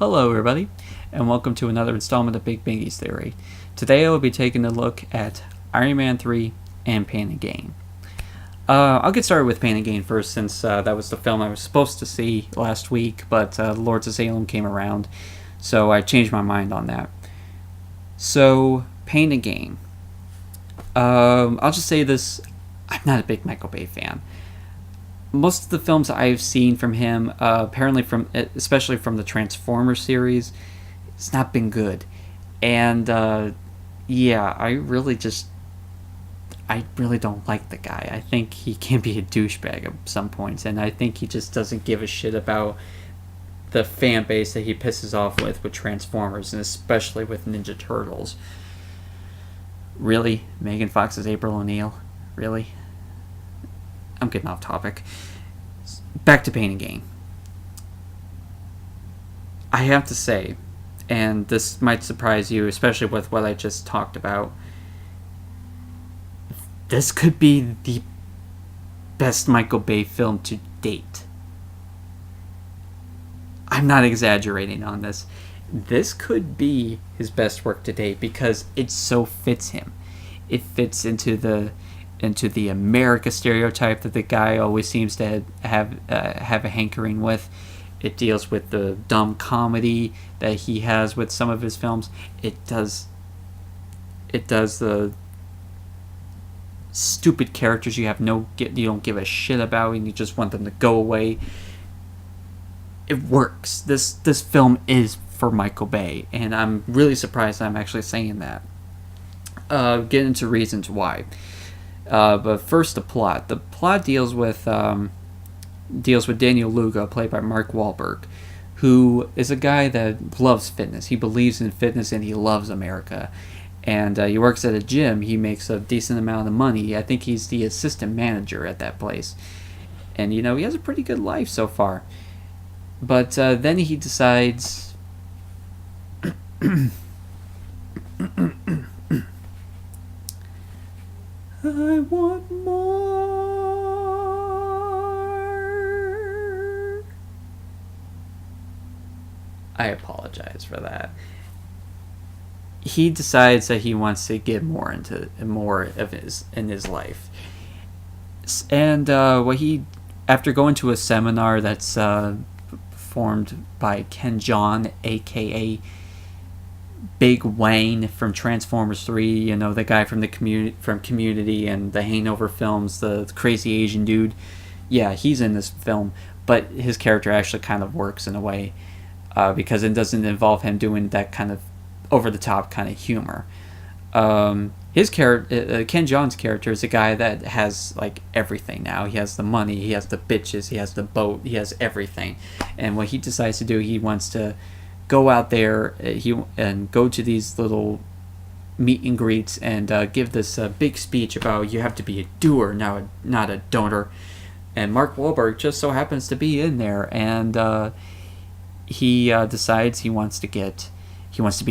Hello everybody, and welcome to another installment of Big Bingy's Theory. Today I will be taking a look at Iron Man 3 and Pain and Gain. I'll get started with Pain and Gain first, since that was the film I was supposed to see last week, but Lords of Salem came around, so I changed my mind on that. So, Pain and Gain. I'll just say this, I'm not a big Michael Bay fan. Most of the films I've seen from him, especially from the Transformers series, it's not been good. And I really don't like the guy. I think he can be a douchebag at some points, and I think he just doesn't give a shit about the fan base that he pisses off with Transformers, and especially with Ninja Turtles. Really? Megan Fox is April O'Neil? Really? I'm getting off topic. Back to Pain and Gain. I have to say, and this might surprise you, especially with what I just talked about, this could be the best Michael Bay film to date. I'm not exaggerating on this. This could be his best work to date because it so fits him. It fits into the America stereotype that the guy always seems to have a hankering with. It deals with the dumb comedy that he has with some of his films. It does the stupid characters you don't give a shit about and you just want them to go away. It works. This film is for Michael Bay, and I'm really surprised I'm actually saying that. Get into reasons why. But first, the plot. The plot deals with Daniel Lugo, played by Mark Wahlberg, who is a guy that loves fitness. He believes in fitness and he loves America. And he works at a gym. He makes a decent amount of money. I think he's the assistant manager at that place. And, he has a pretty good life so far. But then he decides... I want more. I apologize for that. He decides that he wants to get more into in his life, and after going to a seminar that's formed by Ken Jeong, aka Big Wayne from Transformers 3, the guy from Community and the Hangover films, the crazy Asian dude. Yeah, he's in this film, but his character actually kind of works in a way because it doesn't involve him doing that kind of over-the-top kind of humor. His character, Ken Jeong's character, is a guy that has like everything now. He has the money, he has the bitches, he has the boat, he has everything. And what he decides to do, he wants to go out there and go to these little meet and greets and give this big speech about you have to be a doer, not a donor. And Mark Wahlberg just so happens to be in there, and he decides he wants to be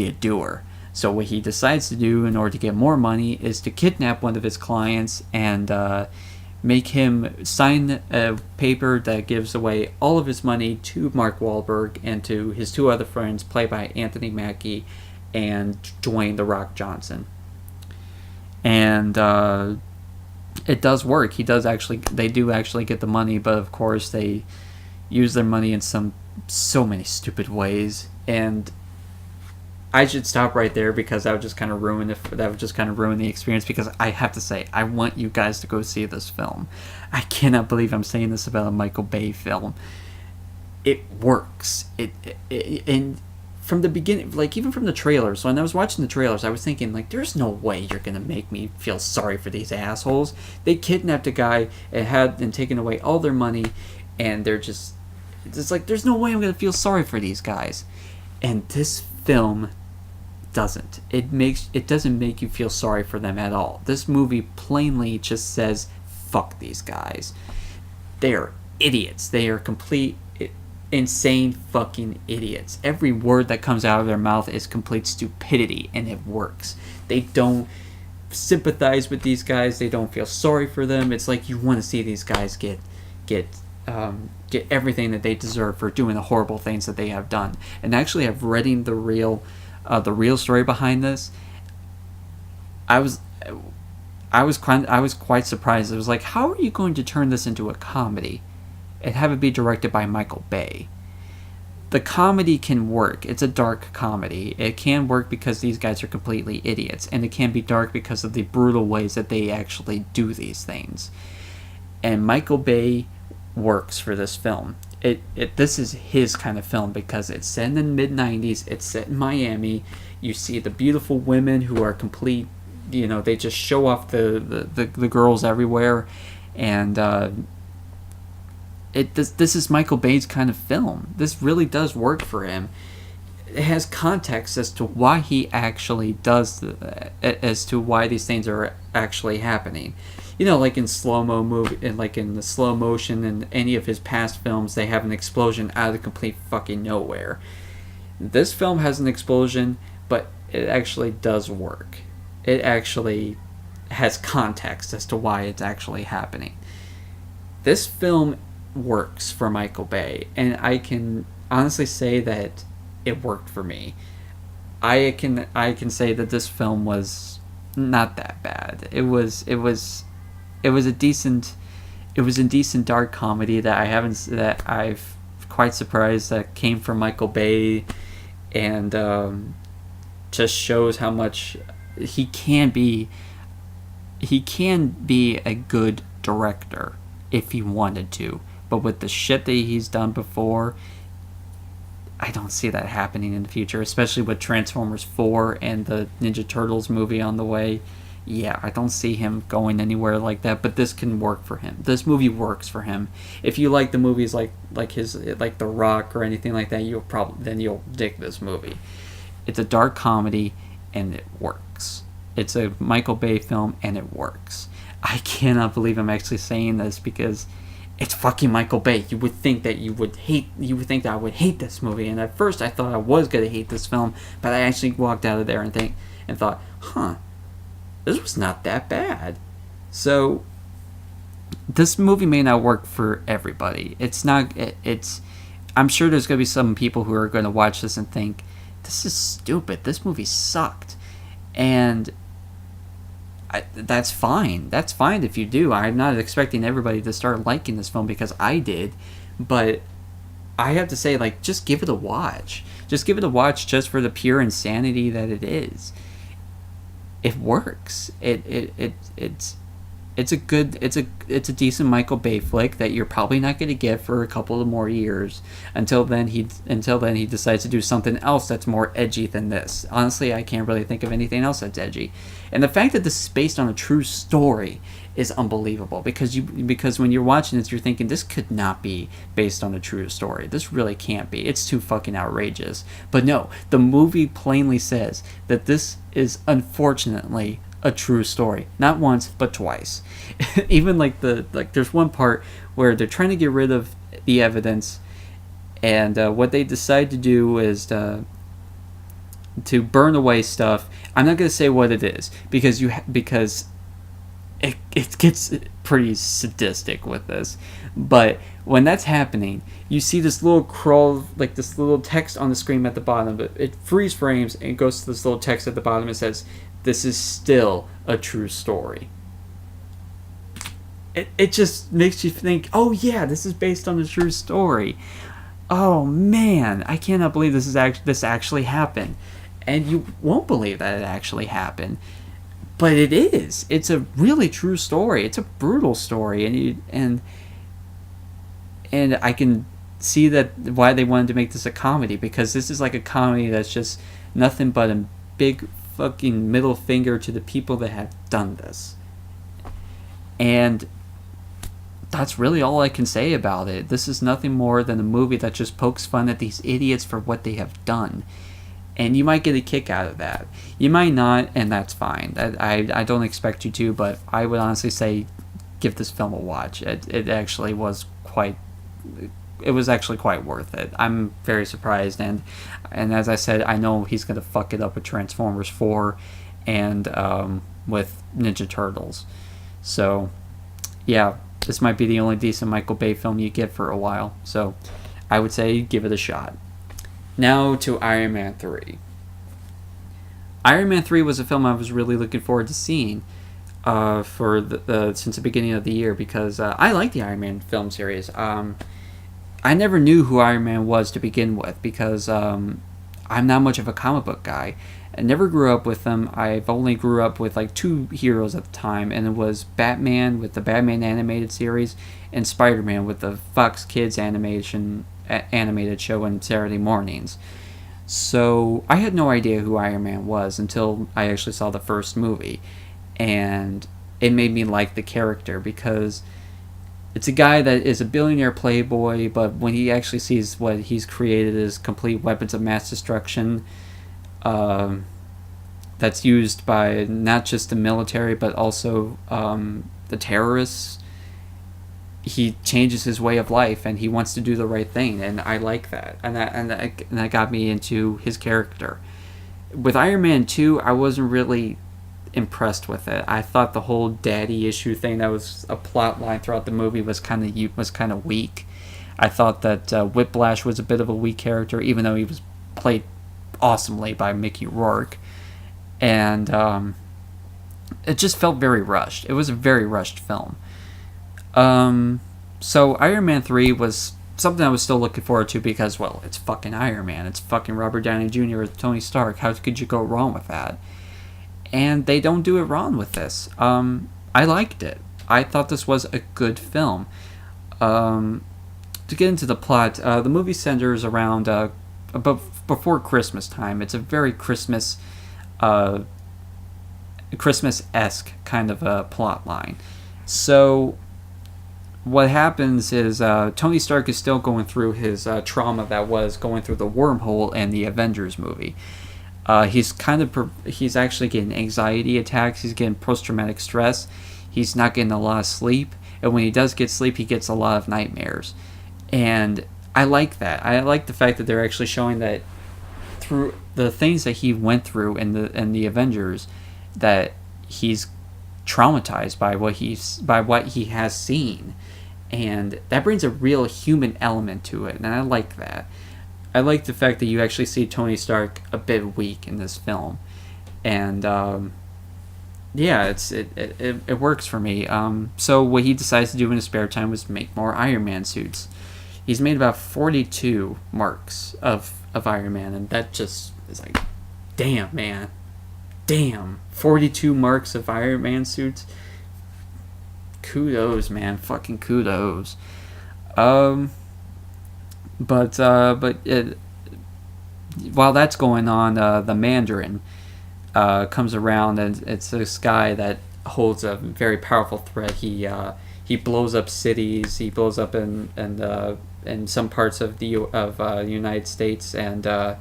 a doer. So what he decides to do in order to get more money is to kidnap one of his clients and make him sign a paper that gives away all of his money to Mark Wahlberg and to his two other friends, played by Anthony Mackie and Dwayne "The Rock" Johnson. And it does work. They do actually get the money, but of course they use their money in so many stupid ways. And I should stop right there because that would just kind of ruin the experience, because I have to say, I want you guys to go see this film. I cannot believe I'm saying this about a Michael Bay film. It works. And from the beginning, like even from the trailers, when I was watching the trailers, I was thinking, like, there's no way you're going to make me feel sorry for these assholes. They kidnapped a guy and taken away all their money, and it's like, there's no way I'm going to feel sorry for these guys. And this film doesn't. It doesn't make you feel sorry for them at all. This movie plainly just says, fuck these guys. They are idiots. They are complete insane fucking idiots. Every word that comes out of their mouth is complete stupidity, and it works. They don't sympathize with these guys. They don't feel sorry for them. It's like you want to see these guys get get everything that they deserve for doing the horrible things that they have done. And actually, have reading the real story behind this, I was quite surprised. It was like, how are you going to turn this into a comedy and have it be directed by Michael Bay? The comedy can work. It's a dark comedy. It can work because these guys are completely idiots, and it can be dark because of the brutal ways that they actually do these things. And Michael Bay works for this film. This is his kind of film because it's set in the mid-90s. It's set in Miami. You see the beautiful women who are complete, they just show off the girls everywhere, and this is Michael Bay's kind of film. This really does work for him. It has context as to why he actually does as to why these things are actually happening. Like in slow-mo movie, and like in the slow motion in any of his past films, they have an explosion out of complete fucking nowhere. This film has an explosion, but it actually does work. It actually has context as to why it's actually happening. This film works for Michael Bay, and I can honestly say that it worked for me. I can say that this film was not that bad. It was a decent dark comedy that I've quite surprised that came from Michael Bay, and just shows how much he can be a good director if he wanted to. But with the shit that he's done before, I don't see that happening in the future, especially with Transformers 4 and the Ninja Turtles movie on the way. Yeah, I don't see him going anywhere like that, but this can work for him. This movie works for him. If you like the movies like The Rock or anything like that, you'll dig this movie. It's a dark comedy and it works. It's a Michael Bay film and it works. I cannot believe I'm actually saying this because it's fucking Michael Bay. You would think that I would hate this movie, and at first I thought I was gonna hate this film, but I actually walked out of there and thought, this was not that bad. So this movie may not work for everybody. I'm sure there's gonna be some people who are gonna watch this and think, this is stupid. This movie sucked, and that's fine. That's fine if you do. I'm not expecting everybody to start liking this film because I did, but I have to say, just give it a watch. Just give it a watch just for the pure insanity that it is. It works. It's a decent Michael Bay flick that you're probably not going to get for a couple of more years until then he decides to do something else that's more edgy than this. Honestly, I can't really think of anything else that's edgy. And the fact that this is based on a true story is unbelievable because when you're watching this, you're thinking this could not be based on a true story. This really can't be. It's too fucking outrageous. But no, the movie plainly says that this is unfortunately a true story, not once but twice. Even there's one part where they're trying to get rid of the evidence, and what they decide to do is to burn away stuff. I'm not going to say what it is because it gets pretty sadistic with this. But when that's happening, you see this little this little text on the screen at the bottom, but it freeze frames and goes to this little text at the bottom and says, "This is still a true story." It just makes you think, oh yeah, this is based on a true story. Oh man, I cannot believe this actually happened. And you won't believe that it actually happened. But it is. It's a really true story. It's a brutal story, and I can see that why they wanted to make this a comedy, because this is like a comedy that's just nothing but a big fucking middle finger to the people that have done this. And that's really all I can say about it. This is nothing more than a movie that just pokes fun at these idiots for what they have done. And you might get a kick out of that. You might not, and that's fine. I don't expect you to, but I would honestly say give this film a watch. It actually was quite... It was actually quite worth it. I'm very surprised, and as I said, I know he's going to fuck it up with Transformers 4 and with Ninja Turtles. So, yeah, this might be the only decent Michael Bay film you get for a while. So I would say give it a shot. Now to Iron Man 3. Iron Man 3 was a film I was really looking forward to seeing for since the beginning of the year, because I like the Iron Man film series. I never knew who Iron Man was to begin with, because I'm not much of a comic book guy. I never grew up with them. I've only grew up with like two heroes at the time, and it was Batman with the Batman animated series and Spider-Man with the Fox Kids animated show on Saturday mornings. So I had no idea who Iron Man was until I actually saw the first movie, and it made me like the character, because it's a guy that is a billionaire playboy, but when he actually sees what he's created as complete weapons of mass destruction, that's used by not just the military but also the terrorists, he changes his way of life and he wants to do the right thing, and I like that, and that got me into his character. With Iron Man 2, I wasn't really impressed with it. I thought the whole daddy issue thing that was a plot line throughout the movie was kind of weak. I thought that Whiplash was a bit of a weak character, even though he was played awesomely by Mickey Rourke, and it just felt very rushed. It was a very rushed film. So Iron Man 3 was something I was still looking forward to, because, well, it's fucking Iron Man. It's fucking Robert Downey Jr. with Tony Stark. How could you go wrong with that? And they don't do it wrong with this. I liked it. I thought this was a good film. To get into the plot, the movie centers around before Christmas time. It's a very Christmas-esque kind of a plot line. So what happens is Tony Stark is still going through his trauma that was going through the wormhole in the Avengers movie. He's actually getting anxiety attacks. He's getting post-traumatic stress. He's not getting a lot of sleep, and when he does get sleep, he gets a lot of nightmares. And I like that. I like the fact that they're actually showing that through the things that he went through in the Avengers, that he's traumatized by what he has seen, and that brings a real human element to it, and I like that. I like the fact that you actually see Tony Stark a bit weak in this film, and yeah, it works for me. So what he decides to do in his spare time was make more Iron Man suits. He's made about 42 marks of Iron Man, and that just is like, damn, man. Damn. 42 marks of Iron Man suits. Kudos, man. Fucking kudos. But while that's going on, the Mandarin comes around, and it's this guy that holds a very powerful threat. He blows up cities. He blows up in some parts of the United States, and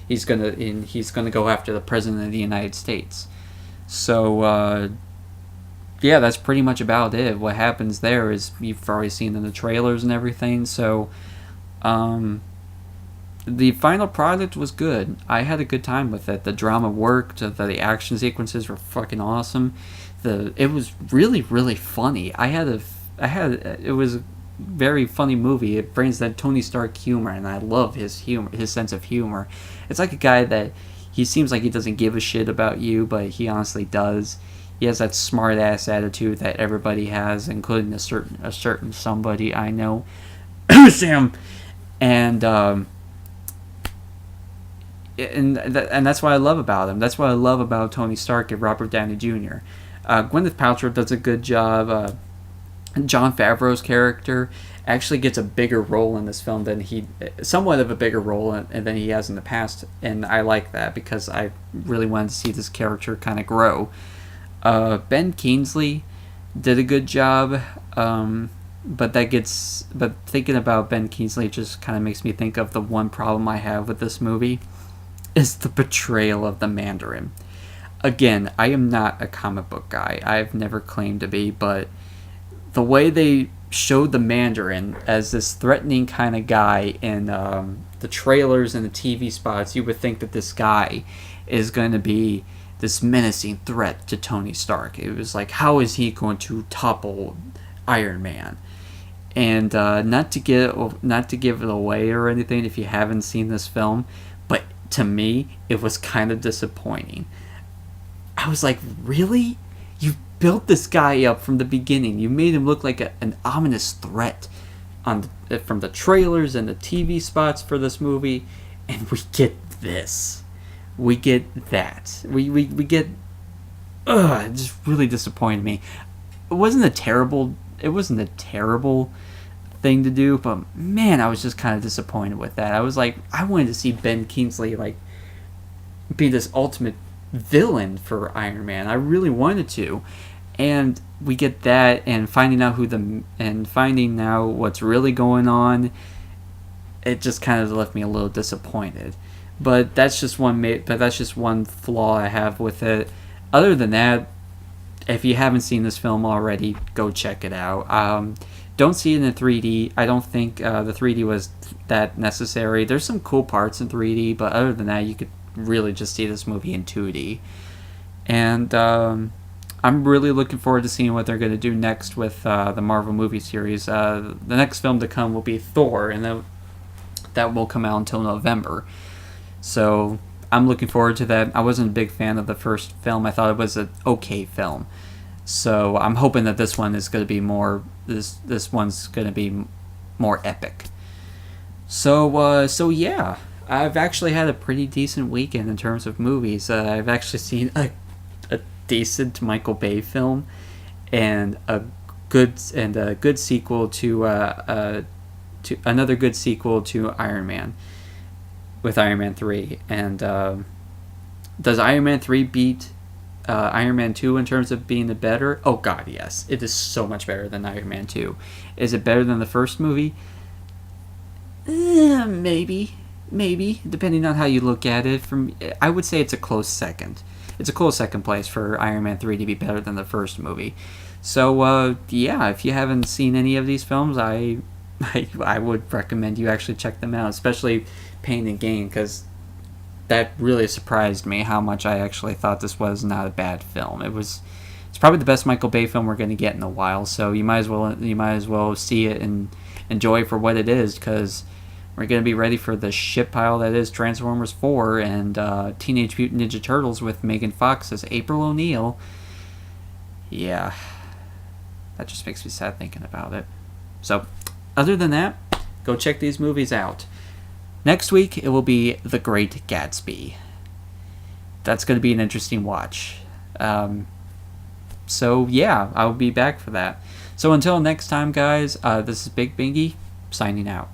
he's gonna go after the president of the United States. So yeah, that's pretty much about it. What happens there is you've already seen in the trailers and everything. So the final product was good. I had a good time with it. The drama worked. The action sequences were fucking awesome. It was really, really funny. It was a very funny movie. It brings that Tony Stark humor, and I love his humor, his sense of humor. It's like a guy that he seems like he doesn't give a shit about you, but he honestly does. He has that smart ass attitude that everybody has, including a certain somebody I know, Sam, and that's what I love about him. That's what I love about Tony Stark and Robert Downey Jr. Gwyneth Paltrow does a good job. Jon Favreau's character actually gets a bigger role in this film somewhat of a bigger role than he has in the past, and I like that because I really wanted to see this character kind of grow. Ben Kingsley did a good job, but thinking about Ben Kingsley just kind of makes me think of the one problem I have with this movie is the portrayal of the Mandarin. Again, I am not a comic book guy. I've never claimed to be, but the way they showed the Mandarin as this threatening kind of guy in the trailers and the TV spots, you would think that this guy is going to be this menacing threat to Tony Stark. It was like, how is he going to topple Iron Man. And not to give it away or anything if you haven't seen this film, but to me it was kind of disappointing. I was like, really? You built this guy up from the beginning. You made him look like an ominous threat from the trailers and the TV spots for this movie, and we get this. We get that. We get. It just really disappointed me. It wasn't a terrible thing to do, but man, I was just kind of disappointed with that. I was like, I wanted to see Ben Kingsley like be this ultimate villain for Iron Man. I really wanted to, and we get that, and finding out what's really going on. It just kind of left me a little disappointed. But that's just one flaw I have with it. Other than that, if you haven't seen this film already, go check it out. Don't see it in 3D. I don't think the 3D was that necessary. There's some cool parts in 3D, but other than that, you could really just see this movie in 2D. And I'm really looking forward to seeing what they're going to do next with the Marvel movie series. The next film to come will be Thor, and that won't come out until November. So I'm looking forward to that. I wasn't a big fan of the first film. I thought it was an okay film. So I'm hoping that this one is going to be more. This one's going to be more epic. So yeah, I've actually had a pretty decent weekend in terms of movies. I've actually seen a decent Michael Bay film, and a good sequel to another good sequel to Iron Man, with Iron Man 3. And does Iron Man 3 beat Iron Man 2 in terms of being the better? Oh god, yes. It is so much better than Iron Man 2. Is it better than the first movie? Maybe, depending on how you look at it. I would say it's a close second. It's a close second place for Iron Man 3 to be better than the first movie. So yeah, if you haven't seen any of these films, I would recommend you actually check them out, especially Pain and Gain, because that really surprised me how much I actually thought this was not a bad film. It's probably the best Michael Bay film we're going to get in a while, so you might as well see it and enjoy it for what it is, because we're going to be ready for the shit pile that is Transformers 4 and Teenage Mutant Ninja Turtles with Megan Fox as April O'Neil. Yeah, that just makes me sad thinking about it. So, other than that, go check these movies out. Next week, it will be The Great Gatsby. That's going to be an interesting watch. So, yeah, I'll be back for that. So, until next time, guys, this is Big Bingy, signing out.